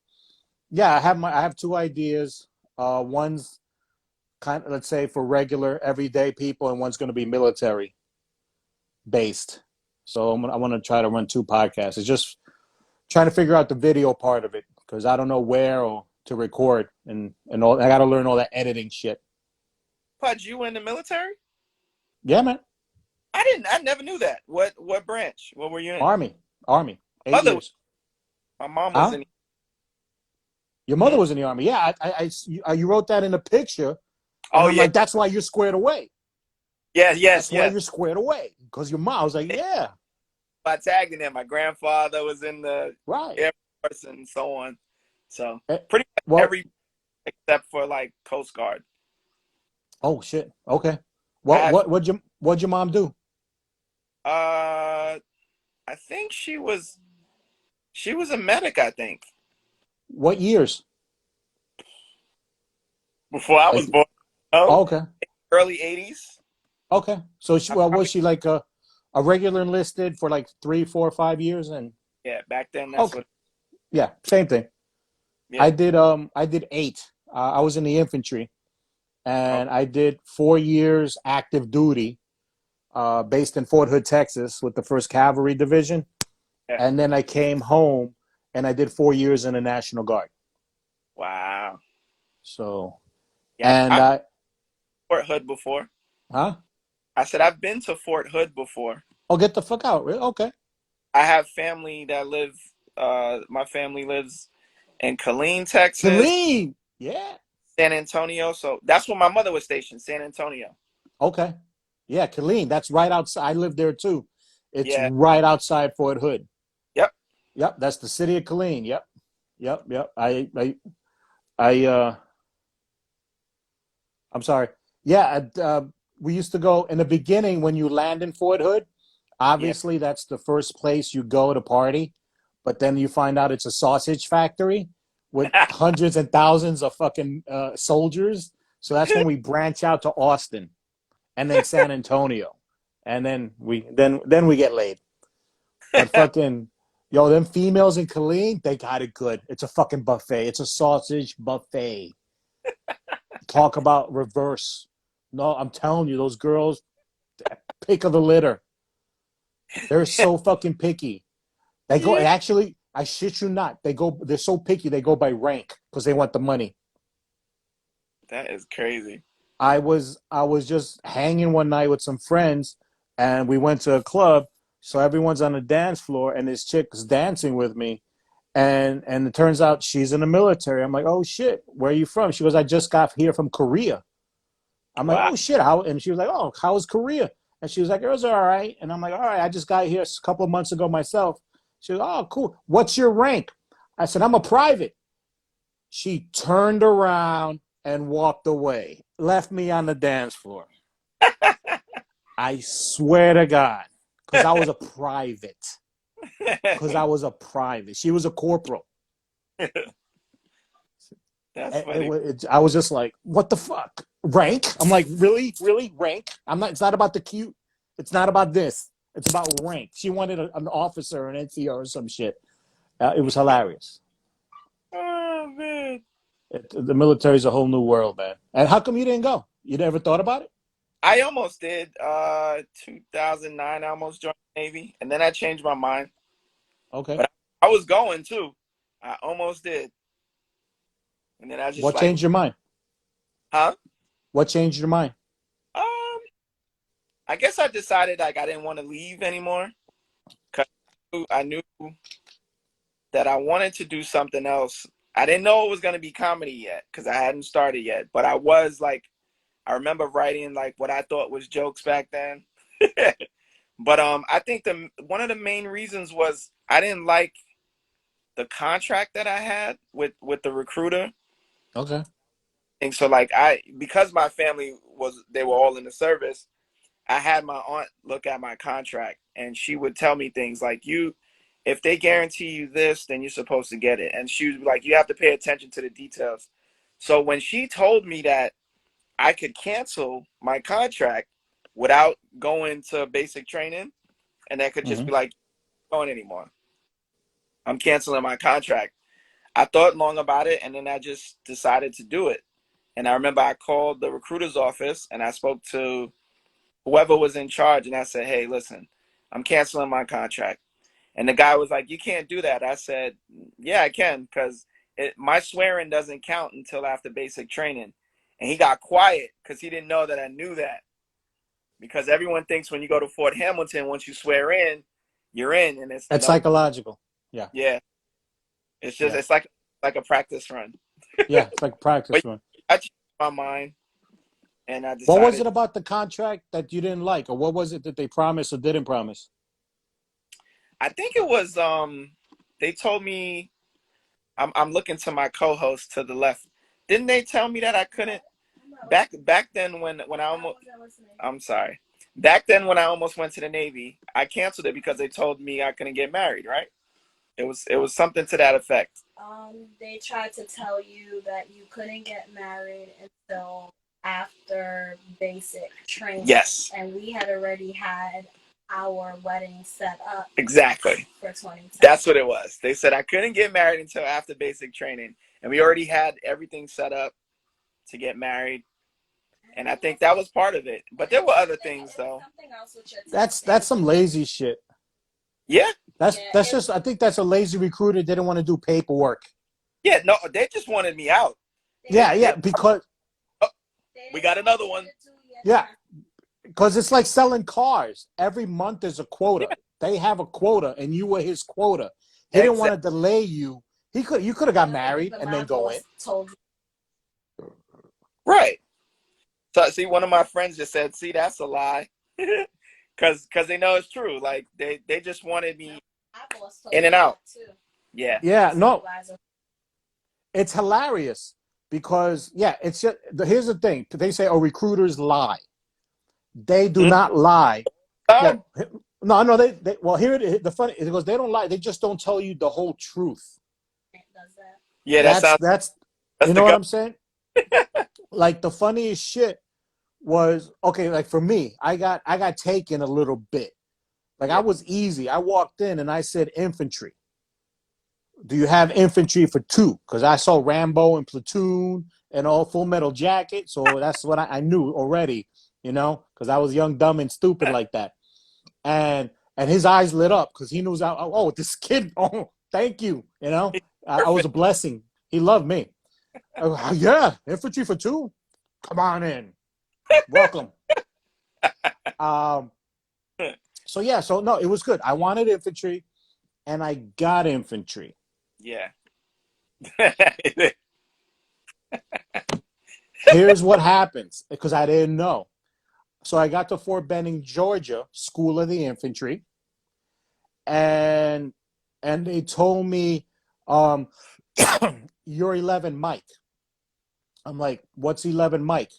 have two ideas. One's kind of, let's say, for regular everyday people, and one's going to be military based. So I want to try to run two podcasts. It's just trying to figure out the video part of it because I don't know where or to record and all. I got to learn all that editing shit. Pudge, you in the military? Yeah, man. I never knew that. What branch? What were you in? Army, 8 years. Mother, my mom was Huh? in. Your mother Hmm? was in the army. Yeah, you wrote that in a picture, and Oh I'm yeah. like, that's why you're squared away. Yes, yes, That's why yes. you're squared away because your mom. I was like, yeah, I tagged in there. My grandfather was in the right. Air Force and so on. So Eh, pretty much Well, every except for like Coast Guard. oh shit. Okay. I What have what what'd your mom do? I think she was a medic, I think. What years? Before I was Like, born. Oh, oh, okay, early 80s. okay. So she I was probably she like a regular enlisted for like 3, 4, 5 years and yeah, back then that's okay, what yeah, same thing. yeah. I did eight. I was in the infantry Oh, and I did 4 years active duty, based in Fort Hood, Texas, with the First Cavalry Division, yeah. and then I came home and I did 4 years in the National Guard. Wow. So Yeah, and I've been I to Fort Hood before. huh? I said I've been to Fort Hood before. Oh, get the fuck out! Really? Okay. I have family that live my family lives in Killeen, Texas, Killeen. Yeah. San Antonio. So that's where my mother was stationed, San Antonio. Okay. Yeah, Killeen. That's right outside. I live there too. It's Yeah. right outside Fort Hood. Yep. Yep. That's the city of Killeen. Yep. Yep. Yep. I I'm sorry. Yeah. We used to go in the beginning when you land in Fort Hood. Yeah. Obviously, that's the first place you go to party, but then you find out it's a sausage factory with hundreds and thousands of fucking soldiers. So that's when we branch out to Austin and then San Antonio, and then we get laid. But fucking yo, them females in Killeen, they got it good. It's a fucking buffet. It's a sausage buffet. Talk about reverse. No, I'm telling you, those girls, pick of the litter. They're so fucking picky. They go Yeah. actually. I shit you not. They're so picky. They go by rank because they want the money. That is crazy. I was just hanging one night with some friends, and we went to a club. So everyone's on the dance floor, and this chick's dancing with me, and it turns out she's in the military. I'm like, oh shit, where are you from? She goes, I just got here from Korea. I'm like, Wow. oh shit, how? And she was like, oh, how was Korea? And she was like, it was all right. And I'm like, all right, I just got here a couple of months ago myself. She was, oh, cool. What's your rank? I said, I'm a private. She turned around and walked away, left me on the dance floor. I swear to God, because I was a private. Because I was a private. She was a corporal. That's funny. I was just like, what the fuck? Rank? I'm like, really? Really? Rank? I'm not, it's not about the cute. It's not about this. It's about rank. She wanted an officer, an NCO or some shit. It was hilarious. Oh man. The military is a whole new world, man. And how come you didn't go? You never thought about it? I almost did. 2009, I almost joined the Navy, and then I changed my mind. Okay. But I was going too. I almost did, and then I just What like, changed your mind? huh? What changed your mind? Um, I guess I decided like I didn't want to leave anymore because I knew that I wanted to do something else. I didn't know it was gonna be comedy yet because I hadn't started yet. But I was like, I remember writing like what I thought was jokes back then. But I think the one of the main reasons was I didn't like the contract that I had with the recruiter. Okay. And so like I because my family was they were all in the service, I had my aunt look at my contract, and she would tell me things like, if they guarantee you this, then you're supposed to get it. And she was like, you have to pay attention to the details. So when she told me that I could cancel my contract without going to basic training, and that could just be like, going anymore, I'm canceling my contract. I thought long about it, and then I just decided to do it. And I remember I called the recruiter's office, and I spoke to whoever was in charge, and I said, hey, listen, I'm canceling my contract. And the guy was like, you can't do that. I said, yeah, I can, because my swearing doesn't count until after basic training. And he got quiet because he didn't know that I knew that. Because everyone thinks when you go to Fort Hamilton, once you swear in, you're in. And it's psychological. Yeah. Yeah. It's just, it's like a practice run. Yeah, it's like a practice run. I changed my mind, and I decided. What was it about the contract that you didn't like? Or what was it that they promised or didn't promise? I think it was, they told me, I'm looking to my co-host to the left. Didn't they tell me that I couldn't? Back then when I almost, I'm sorry. Back then when I almost went to the Navy, I canceled it because they told me I couldn't get married, right? It was something to that effect. They tried to tell you that you couldn't get married until after basic training. Yes. And we had already had our wedding set up. Exactly. For 2010. That's what it was. They said I couldn't get married until after basic training. And we already had everything set up to get married. And I think that was part of it. But there were other things, though. That's some lazy shit. Yeah. That's just, I think that's a lazy recruiter. They didn't want to do paperwork. Yeah, no, they just wanted me out. Yeah, because... we got another one. Yeah, because it's like selling cars. Every month there's a quota. They have a quota, and you were his quota. He didn't want to delay you. You could have got married and then go in. Right. So, see, one of my friends just said, see, that's a lie. Because they know it's true. Like, they just wanted me in and out. Yeah. Yeah, no. It's hilarious because, it's just, here's the thing. They say, recruiters lie. They do not lie. No, well, here it is. The funny, because they don't lie. They just don't tell you the whole truth. Yeah, that's you know what I'm saying? Like, the funniest shit was, okay, like for me, I got taken a little bit. Like, I was easy. I walked in and I said infantry. Do you have infantry for 2? Because I saw Rambo and Platoon and all Full Metal Jacket. So that's what I knew already, because I was young, dumb, and stupid like that. And his eyes lit up because he knew, this kid, thank you. I was a blessing. He loved me. Yeah, infantry for 2. Come on in. Welcome. So no, it was good. I wanted infantry, and I got infantry. Yeah. Here's what happens, because I didn't know. So I got to Fort Benning, Georgia, School of the Infantry, and they told me, you're 11 Mike. I'm like, what's 11 Mike?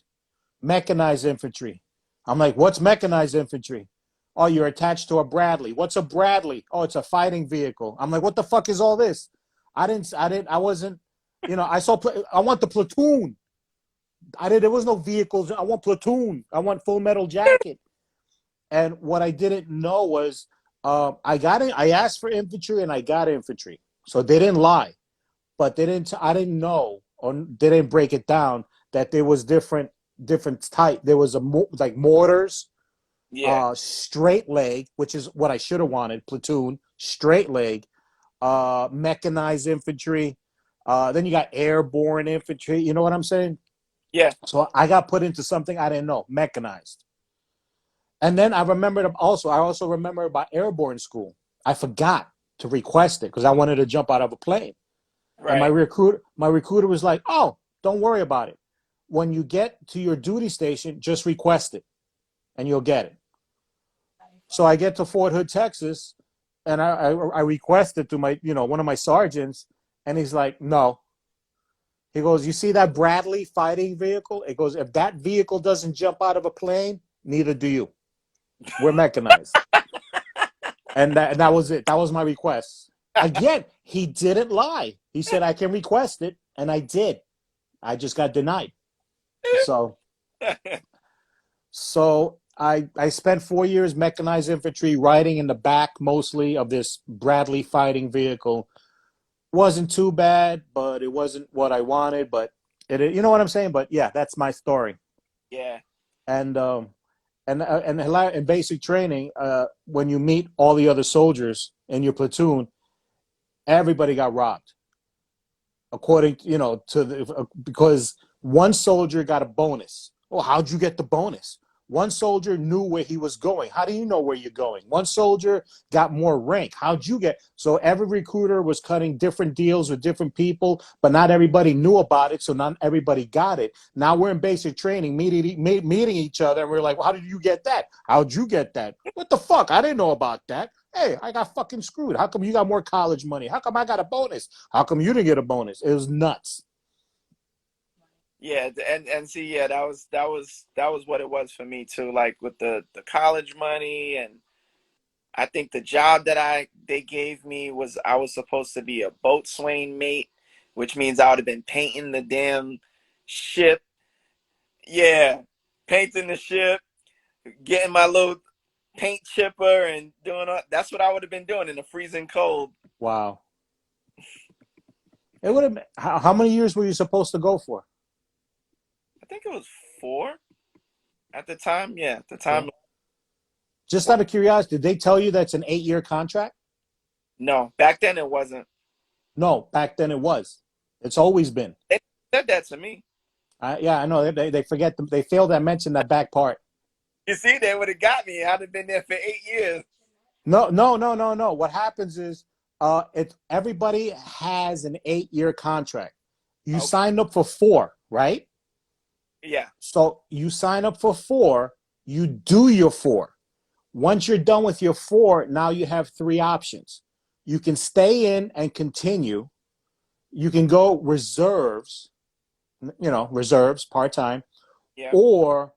Mechanized infantry. I'm like, what's mechanized infantry? Oh, you're attached to a Bradley. What's a Bradley? Oh, it's a fighting vehicle. I'm like, what the fuck is all this? I wasn't, I want the platoon. There was no vehicles. I want platoon. I want Full Metal Jacket. And what I didn't know was, I asked for infantry and I got infantry. So they didn't lie, but I didn't know, or they didn't break it down, that there was different type. There was like mortars, straight leg, which is what I should have wanted, platoon, straight leg, mechanized infantry. Then you got airborne infantry. You know what I'm saying? Yeah. So I got put into something I didn't know, mechanized. And then I also remember about airborne school. I forgot to request it because I wanted to jump out of a plane. Right. And my recruiter was like, oh, don't worry about it. When you get to your duty station, just request it and you'll get it. So I get to Fort Hood, Texas, and I requested to my, one of my sergeants, and he's like, no. He goes, you see that Bradley fighting vehicle? It goes, if that vehicle doesn't jump out of a plane, neither do you. We're mechanized. And that was it. That was my request. Again, he didn't lie. He said I can request it, and I did. I just got denied. So I spent 4 years mechanized infantry, riding in the back mostly of this Bradley fighting vehicle. Wasn't too bad, but it wasn't what I wanted. But you know what I'm saying. But yeah, that's my story. Yeah. And in basic training, when you meet all the other soldiers in your platoon, everybody got robbed. According, because one soldier got a bonus. Well, how'd you get the bonus? One soldier knew where he was going. How do you know where you're going? One soldier got more rank. How'd you get? So every recruiter was cutting different deals with different people, but not everybody knew about it, so not everybody got it. Now we're in basic training, meeting each other, and we're like, well, how did you get that? How'd you get that? What the fuck? I didn't know about that. Hey, I got fucking screwed. How come you got more college money? How come I got a bonus? How come you didn't get a bonus? It was nuts. Yeah, and see, yeah, that was what it was for me too. Like with the college money, and I think the job that they gave me was I was supposed to be a boatswain mate, which means I would have been painting the damn ship. Yeah, painting the ship, getting my little paint chipper, and doing all, that's what I would have been doing in the freezing cold. Wow. It would have. How many years were you supposed to go for? I think it was 4 at the time. Yeah, at the Yeah. time. Just out of curiosity, did they tell you that's an 8-year contract? No, back then it wasn't. No, back then it was. It's always been. They said that to me. Yeah, I know. They forget. They fail to mention that back part. You see, they would have got me. I'd have been there for 8 years. No, no, no, no, no. What happens is, everybody has an 8-year contract. You Okay. signed up for 4, right? Yeah. So you sign up for 4. You do your 4. Once you're done with your 4, now you have 3 options. You can stay in and continue. You can go reserves, reserves, part-time, Yeah. or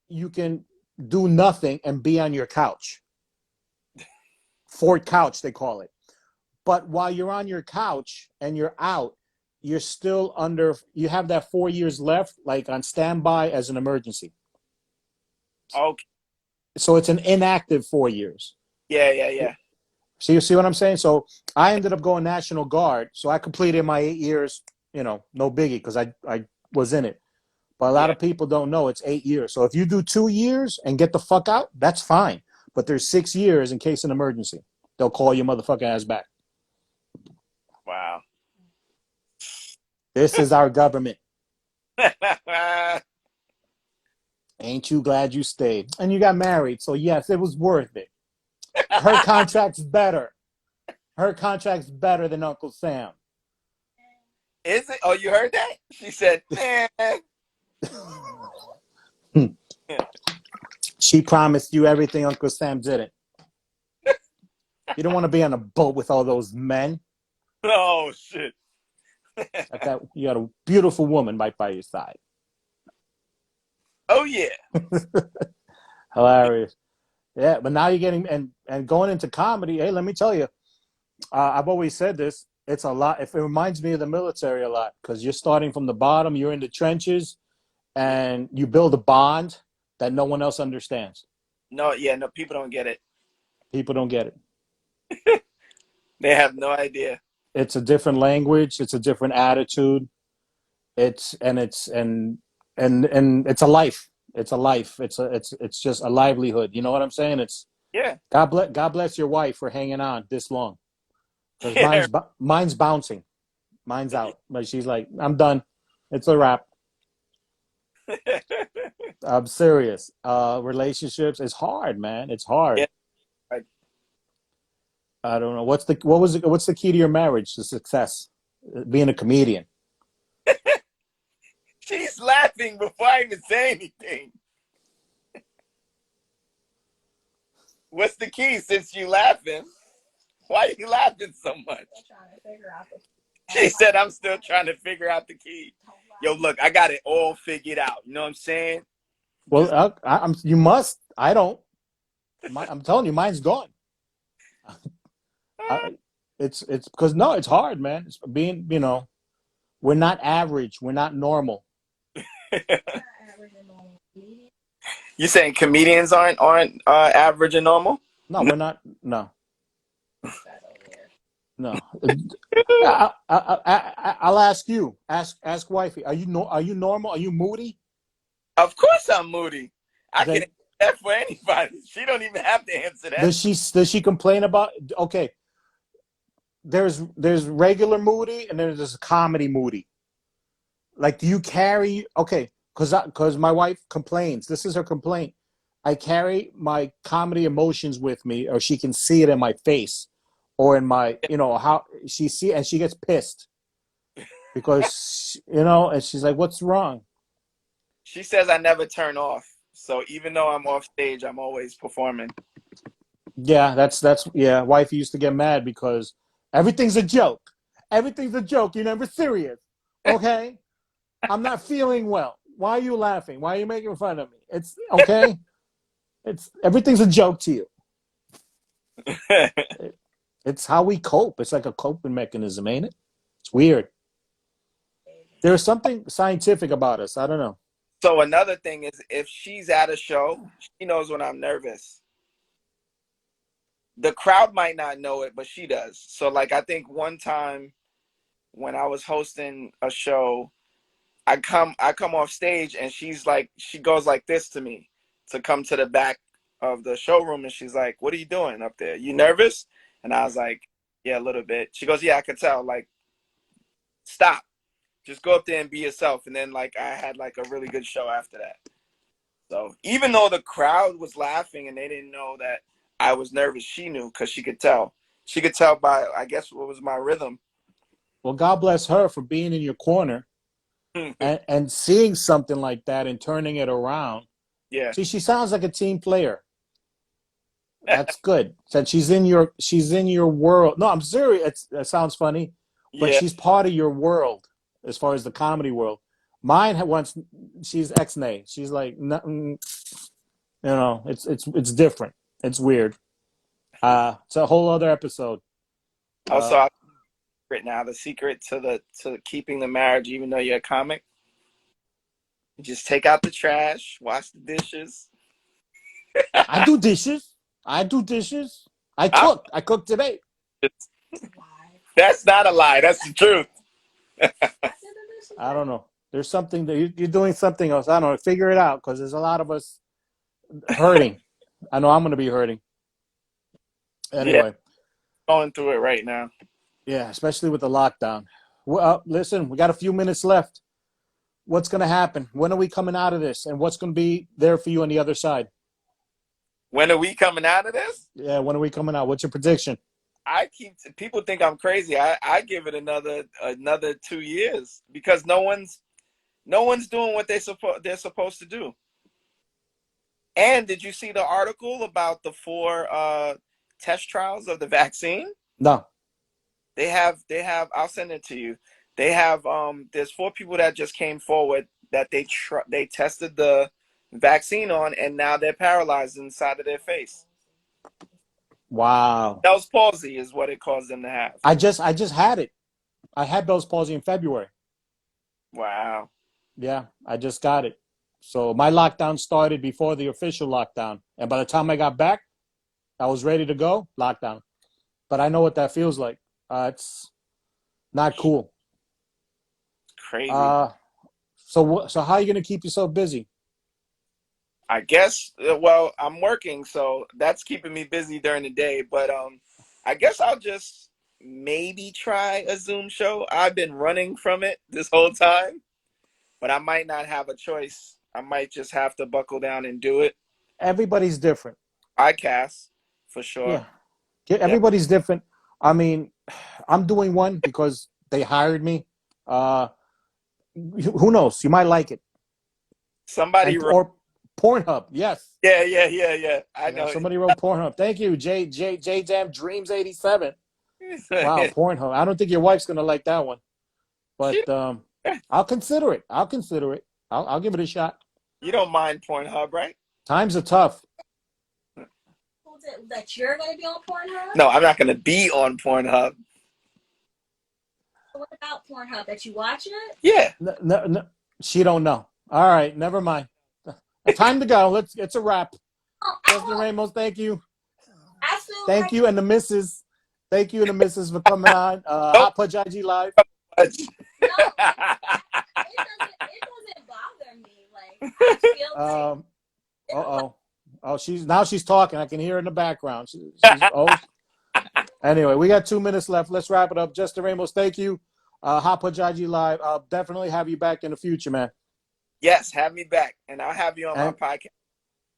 you can do nothing and be on your couch. Fort couch, they call it. But while you're on your couch and you're out, you're still you have that 4 years left, like on standby as an emergency. Okay. So it's an inactive 4 years. Yeah. So you see what I'm saying? So I ended up going National Guard. So I completed my 8 years, no biggie, because I was in it. But a lot of people don't know it's 8 years. So if you do 2 years and get the fuck out, that's fine. But there's 6 years in case of an emergency. They'll call your motherfucking ass back. Wow. This is our government. Ain't you glad you stayed? And you got married. So yes, it was worth it. Her contract's better. Her contract's better than Uncle Sam. Is it? Oh, you heard that? She said, man. She promised you everything Uncle Sam didn't. You don't want to be on a boat with all those men. Oh, shit. You got a beautiful woman right by your side. Oh, yeah. Hilarious. Yeah, but now you're getting and going into comedy. Hey, let me tell you, I've always said this. It's a lot. It reminds me of the military a lot because you're starting from the bottom. You're in the trenches, and you build a bond that no one else understands. No, people don't get it. People don't get it. They have no idea. It's a different language. It's a different attitude. It's a life. It's a life. It's just a livelihood. You know what I'm saying? Yeah. God bless your wife for hanging on this long. Because mine's bouncing. Mine's out. But she's like, I'm done. It's a wrap. I'm serious. Relationships is hard, man. It's hard. Yeah. I don't know. What's the key to your marriage to success? Being a comedian. She's laughing before I even say anything. What's the key since you laughing? Why are you laughing so much? She said, I'm still trying to figure out the key. Yo, look, I got it all figured out. You know what I'm saying? Well, you must. I don't. I'm telling you, mine's gone. I, it's because no, it's hard, man. It's being, we're not average. We're not normal. Average and normal comedian. You saying comedians aren't average and normal? No, we're not. No, Guys are weird. no. I'll ask you. Ask wifey. Are you are you normal? Are you moody? Of course I'm moody. I can Okay. answer that for anybody. She don't even have to answer that. Does she complain about? Okay. There's regular moody and then there's comedy moody. Like, do you carry? Okay, because my wife complains. This is her complaint. I carry my comedy emotions with me, or she can see it in my face, or in my, how and she gets pissed because and she's like, "What's wrong?" She says I never turn off. So even though I'm off stage, I'm always performing. Yeah, that's yeah. Wife used to get mad because everything's a joke. Everything's a joke. You're never serious. Okay, I'm not feeling well. Why are you laughing? Why are you making fun of me? It's okay. It's everything's a joke to you. It's how we cope. It's like a coping mechanism, ain't it? It's weird. There's something scientific about us. I don't know. So another thing is, if she's at a show, she knows when I'm nervous. The crowd might not know it, but she does. So like, I think one time when I was hosting a show, I come off stage and she goes like this to me to come to the back of the showroom, and she's like, "What are you doing up there? You nervous?" And I was like, "Yeah, a little bit." She goes, "Yeah, I could tell. Like, stop. Just go up there and be yourself." And then like I had like a really good show after that. So even though the crowd was laughing and they didn't know that I was nervous, she knew because she could tell. She could tell by, I guess, what was my rhythm. Well, God bless her for being in your corner and seeing something like that and turning it around. Yeah. See, she sounds like a team player. That's good. Said she's in your world. No, I'm serious. That sounds funny, but Yeah. she's part of your world as far as the comedy world. Mine had once. She's ex-nay. She's like nothing. It's different. It's weird. It's a whole other episode. Also, right now, the secret to keeping the marriage, even though you're a comic, you just take out the trash, wash the dishes. I do dishes. I do dishes. I I'm, cook. I cooked today. Why? that's not a lie. That's the truth. I did this I don't know. There's something that you're doing something else. I don't know. Figure it out because there's a lot of us hurting. I know I'm going to be hurting. Yeah, Anyway, going through it right now. yeah, especially with the lockdown. Well, listen, we got a few minutes left. What's going to happen? When are we coming out of this? And what's going to be there for you on the other side? When are we coming out of this? Yeah, when are we coming out? What's your prediction? People think I'm crazy. I give it another 2 years because no one's doing what they're supposed to do. And did you see the article about the 4 test trials of the vaccine? No. They have I'll send it to you. They have there's 4 people that just came forward that they tested the vaccine on, and now they're paralyzed inside of their face. Wow. Bell's palsy is what it caused them to have. I just had it. I had Bell's palsy in February. Wow. Yeah, I just got it. So my lockdown started before the official lockdown. And by the time I got back, I was ready to go, lockdown. But I know what that feels like. It's not cool. Crazy. So how are you going to keep yourself busy? I guess, well, I'm working, so that's keeping me busy during the day. But I guess I'll just maybe try a Zoom show. I've been running from it this whole time, but I might not have a choice. I might just have to buckle down and do it. Everybody's different. I cast, for sure. Yeah, everybody's different. I mean, I'm doing one because they hired me. Who knows? You might like it. Somebody wrote. Or Pornhub, yes. Yeah. I know. Somebody wrote Pornhub. Thank you, J Jam Dreams 87. Wow, Pornhub. I don't think your wife's gonna like that one, but I'll consider it. I'll give it a shot. You don't mind Pornhub, right? Times are tough. that you're going to be on Pornhub? No, I'm not going to be on Pornhub. What about Pornhub? That you watch it? Yeah. No, she don't know. All right, never mind. Time to go. It's a wrap. Justin Ramos, thank you. Thank you and the missus. Thank you and the missus for coming on. Hot Pudge IG Live. No, it doesn't bother me. Like, I feel like Oh, she's talking. I can hear her in the background. Anyway, we got 2 minutes left. Let's wrap it up. Justin Ramos, thank you. Hot Pudge IG Live. I'll definitely have you back in the future, man. Yes, have me back, and I'll have you on my podcast.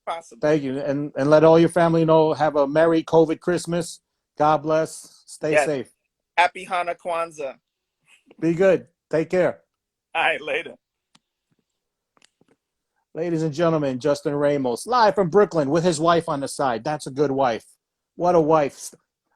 Possible. Thank you, and let all your family know. Have a Merry COVID Christmas. God bless. Stay safe. Happy Hanukkah Kwanzaa. Be good. Take care. All right, later. Ladies and gentlemen, Justin Ramos, live from Brooklyn with his wife on the side. That's a good wife. What a wife.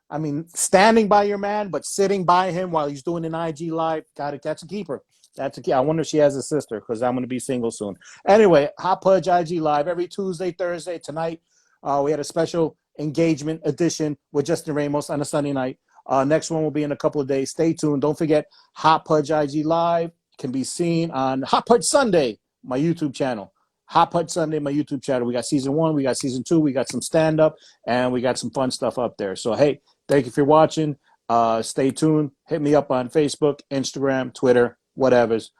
I mean, standing by your man, but sitting by him while he's doing an IG Live. That's a keeper. That's a key. I wonder if she has a sister because I'm going to be single soon. Anyway, Hot Pudge IG Live every Tuesday, Thursday. Tonight, we had a special engagement edition with Justin Ramos on a Sunday night. Next one will be in a couple of days. Stay tuned. Don't forget, Hot Pudge IG Live can be seen on Hot Pudge Sunday, my YouTube channel. Hot Pudge Sunday, my YouTube channel. We got season 1, we got season 2, we got some stand-up, and we got some fun stuff up there. So, hey, thank you for watching. Stay tuned. Hit me up on Facebook, Instagram, Twitter, whatever's.